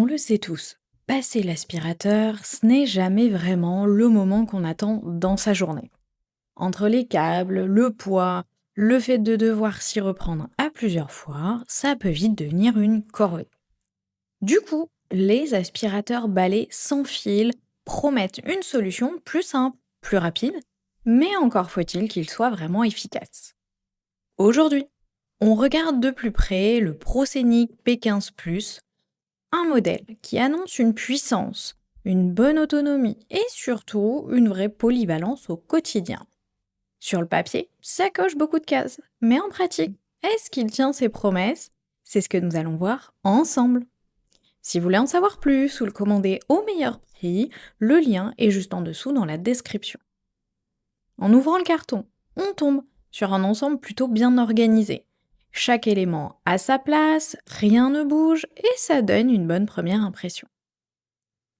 On le sait tous, passer l'aspirateur, ce n'est jamais vraiment le moment qu'on attend dans sa journée. Entre les câbles, le poids, le fait de devoir s'y reprendre à plusieurs fois, ça peut vite devenir une corvée. Du coup, les aspirateurs balais sans fil promettent une solution plus simple, plus rapide, mais encore faut-il qu'ils soient vraiment efficaces. Aujourd'hui, on regarde de plus près le ProScenic P15+, un modèle qui annonce une puissance, une bonne autonomie et surtout une vraie polyvalence au quotidien. Sur le papier, ça coche beaucoup de cases, mais en pratique, est-ce qu'il tient ses promesses? C'est ce que nous allons voir ensemble. Si vous voulez en savoir plus ou le commander au meilleur prix, le lien est juste en dessous dans la description. En ouvrant le carton, on tombe sur un ensemble plutôt bien organisé. Chaque élément a sa place, rien ne bouge et ça donne une bonne première impression.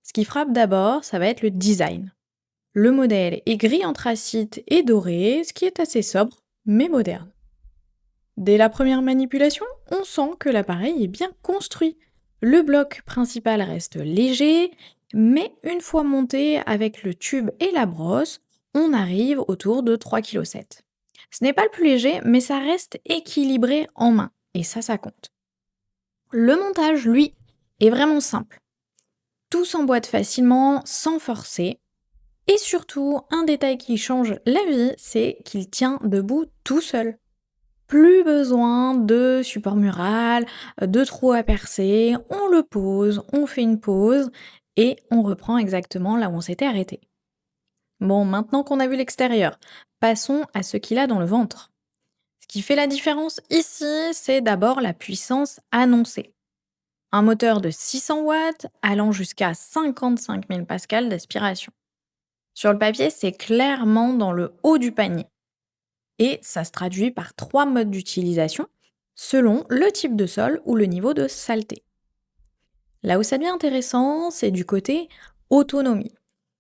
Ce qui frappe d'abord, ça va être le design. Le modèle est gris anthracite et doré, ce qui est assez sobre mais moderne. Dès la première manipulation, on sent que l'appareil est bien construit. Le bloc principal reste léger, mais une fois monté avec le tube et la brosse, on arrive autour de 3,7 kg. Ce n'est pas le plus léger, mais ça reste équilibré en main, et ça compte. Le montage, lui, est vraiment simple. Tout s'emboîte facilement, sans forcer, et surtout, un détail qui change la vie, c'est qu'il tient debout tout seul. Plus besoin de support mural, de trous à percer, on le pose, on fait une pause et on reprend exactement là où on s'était arrêté. Bon, maintenant qu'on a vu l'extérieur, passons à ce qu'il a dans le ventre. Ce qui fait la différence ici, c'est d'abord la puissance annoncée. Un moteur de 600 watts allant jusqu'à 55 000 pascal d'aspiration. Sur le papier, c'est clairement dans le haut du panier. Et ça se traduit par 3 modes d'utilisation selon le type de sol ou le niveau de saleté. Là où ça devient intéressant, c'est du côté autonomie.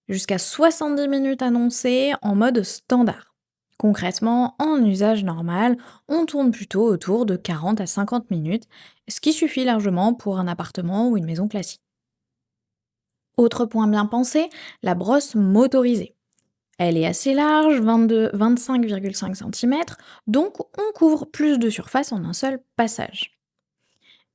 Jusqu'à 70 minutes annoncées en mode standard. Concrètement, en usage normal, on tourne plutôt autour de 40 à 50 minutes, ce qui suffit largement pour un appartement ou une maison classique. Autre point bien pensé, la brosse motorisée. Elle est assez large, 25,5 cm, donc on couvre plus de surface en un seul passage.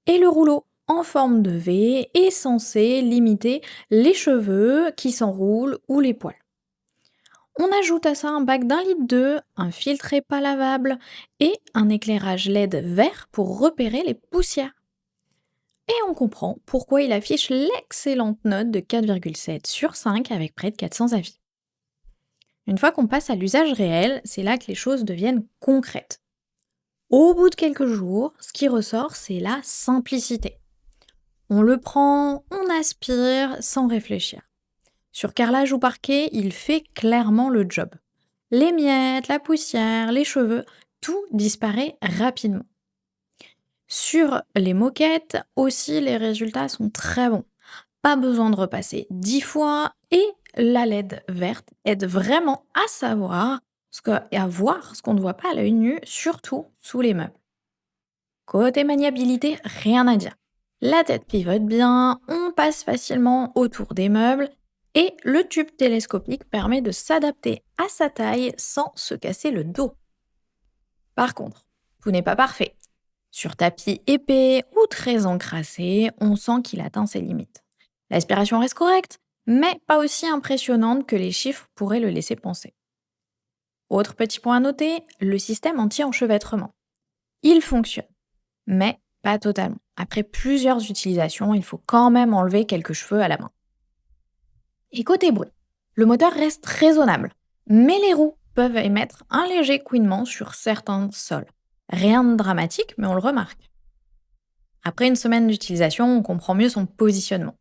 Et le rouleau en forme de V est censé limiter les cheveux qui s'enroulent ou les poils. On ajoute à ça un bac d'1,2 litre, un filtre pas lavable et un éclairage LED vert pour repérer les poussières. Et on comprend pourquoi il affiche l'excellente note de 4,7 sur 5 avec près de 400 avis. Une fois qu'on passe à l'usage réel, c'est là que les choses deviennent concrètes. Au bout de quelques jours, ce qui ressort, c'est la simplicité. On le prend, on aspire sans réfléchir. Sur carrelage ou parquet, il fait clairement le job. Les miettes, la poussière, les cheveux, tout disparaît rapidement. Sur les moquettes aussi, les résultats sont très bons. Pas besoin de repasser 10 fois et la LED verte aide vraiment à savoir et à voir ce qu'on ne voit pas à l'œil nu, surtout sous les meubles. Côté maniabilité, rien à dire. La tête pivote bien, on passe facilement autour des meubles et le tube télescopique permet de s'adapter à sa taille sans se casser le dos. Par contre, tout n'est pas parfait. Sur tapis épais ou très encrassé, on sent qu'il atteint ses limites. L'aspiration reste correcte, mais pas aussi impressionnante que les chiffres pourraient le laisser penser. Autre petit point à noter, le système anti-enchevêtrement. Il fonctionne, mais pas totalement. Après plusieurs utilisations, il faut quand même enlever quelques cheveux à la main. Et côté bruit, le moteur reste raisonnable, mais les roues peuvent émettre un léger couinement sur certains sols. Rien de dramatique, mais on le remarque. Après une semaine d'utilisation, on comprend mieux son positionnement.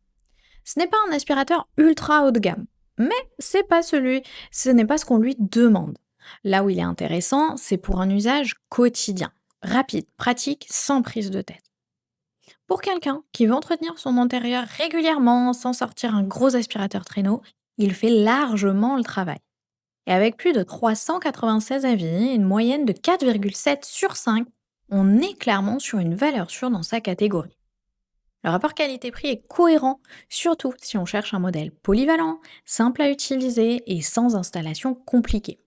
Ce n'est pas un aspirateur ultra haut de gamme, mais ce n'est pas ce qu'on lui demande. Là où il est intéressant, c'est pour un usage quotidien, rapide, pratique, sans prise de tête. Pour quelqu'un qui veut entretenir son intérieur régulièrement sans sortir un gros aspirateur traîneau, il fait largement le travail. Et avec plus de 396 avis et une moyenne de 4,7 sur 5, on est clairement sur une valeur sûre dans sa catégorie. Le rapport qualité-prix est cohérent, surtout si on cherche un modèle polyvalent, simple à utiliser et sans installation compliquée.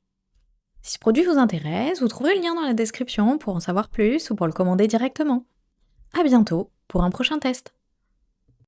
Si ce produit vous intéresse, vous trouverez le lien dans la description pour en savoir plus ou pour le commander directement. À bientôt pour un prochain test.